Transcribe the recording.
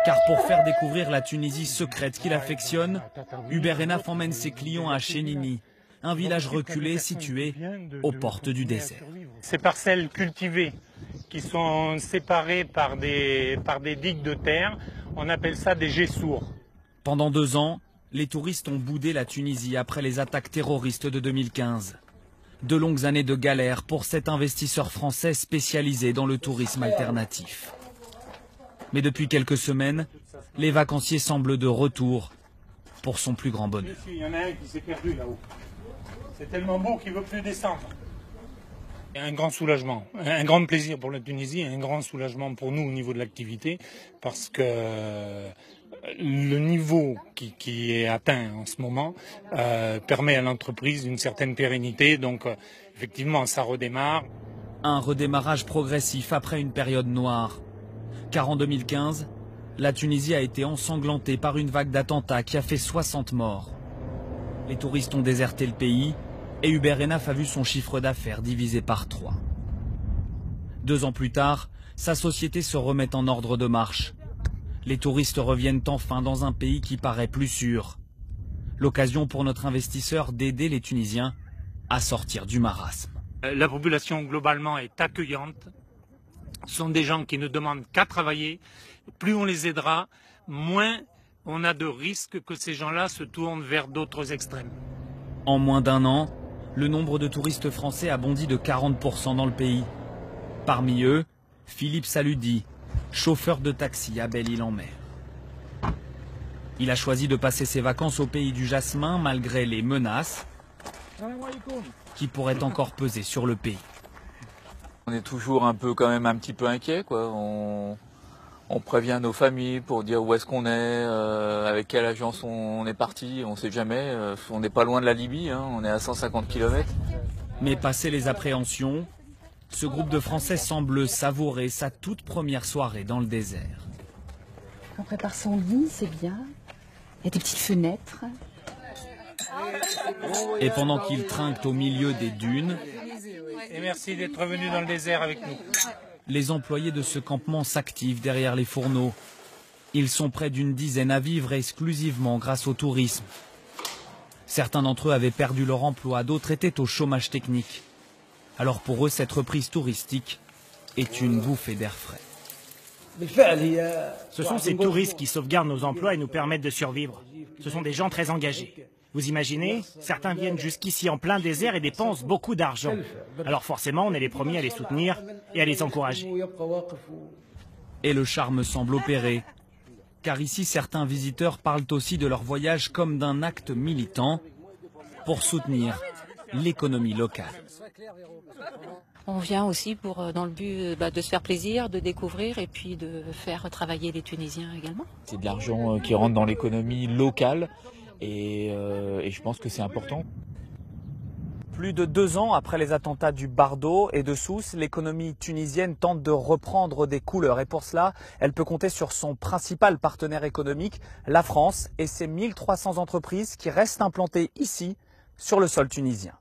Car pour faire découvrir la Tunisie secrète qu'il affectionne, Hubert Hénaf emmène ses clients à Chénini, un village reculé situé aux portes du désert. Ces parcelles cultivées qui sont séparées par des digues de terre, on appelle ça des gessours. Pendant 2 ans, les touristes ont boudé la Tunisie après les attaques terroristes de 2015. 2 longues années de galère pour cet investisseur français spécialisé dans le tourisme alternatif. Mais depuis quelques semaines, les vacanciers semblent de retour pour son plus grand bonheur. Il y en a un qui s'est perdu là-haut. C'est tellement beau qu'il ne veut plus descendre. Un grand soulagement, un grand plaisir pour la Tunisie, un grand soulagement pour nous au niveau de l'activité, parce que le niveau qui est atteint en ce moment permet à l'entreprise une certaine pérennité. Donc effectivement, ça redémarre. Un redémarrage progressif après une période noire. Car en 2015, la Tunisie a été ensanglantée par une vague d'attentats qui a fait 60 morts. Les touristes ont déserté le pays et Hubert Hénaf a vu son chiffre d'affaires divisé par 3. 2 ans plus tard, sa société se remet en ordre de marche. Les touristes reviennent enfin dans un pays qui paraît plus sûr. L'occasion pour notre investisseur d'aider les Tunisiens à sortir du marasme. La population globalement est accueillante. Ce sont des gens qui ne demandent qu'à travailler. Plus on les aidera, moins on a de risques que ces gens-là se tournent vers d'autres extrêmes. En moins d'1 an, le nombre de touristes français a bondi de 40% dans le pays. Parmi eux, Philippe Saludi, chauffeur de taxi à Belle-Île-en-Mer. Il a choisi de passer ses vacances au pays du jasmin malgré les menaces qui pourraient encore peser sur le pays. On est toujours quand même un petit peu inquiet, quoi. On prévient nos familles pour dire où est-ce qu'on est, avec quelle agence on est parti, on ne sait jamais. On n'est pas loin de la Libye, hein, on est à 150 km. Mais passé les appréhensions, ce groupe de Français semble savourer sa toute première soirée dans le désert. On prépare son lit, c'est bien. Il y a des petites fenêtres. Et pendant qu'ils trinquent au milieu des dunes, Et merci d'être venu dans le désert avec nous. les employés de ce campement s'activent derrière les fourneaux. Ils sont près d'une dizaine à vivre exclusivement grâce au tourisme. Certains d'entre eux avaient perdu leur emploi, d'autres étaient au chômage technique. Alors pour eux, cette reprise touristique est une bouffée d'air frais. Ce sont ces touristes qui sauvegardent nos emplois et nous permettent de survivre. Ce sont des gens très engagés. Vous imaginez, certains viennent jusqu'ici en plein désert et dépensent beaucoup d'argent. Alors forcément, on est les premiers à les soutenir et à les encourager. Et le charme semble opérer. Car ici, certains visiteurs parlent aussi de leur voyage comme d'un acte militant pour soutenir l'économie locale. On vient aussi dans le but de se faire plaisir, de découvrir et puis de faire travailler les Tunisiens également. C'est de l'argent qui rentre dans l'économie locale et je pense que c'est important. Plus de 2 ans après les attentats du Bardo et de Sousse, l'économie tunisienne tente de reprendre des couleurs. Et pour cela, elle peut compter sur son principal partenaire économique, la France, et ses 1300 entreprises qui restent implantées ici, sur le sol tunisien.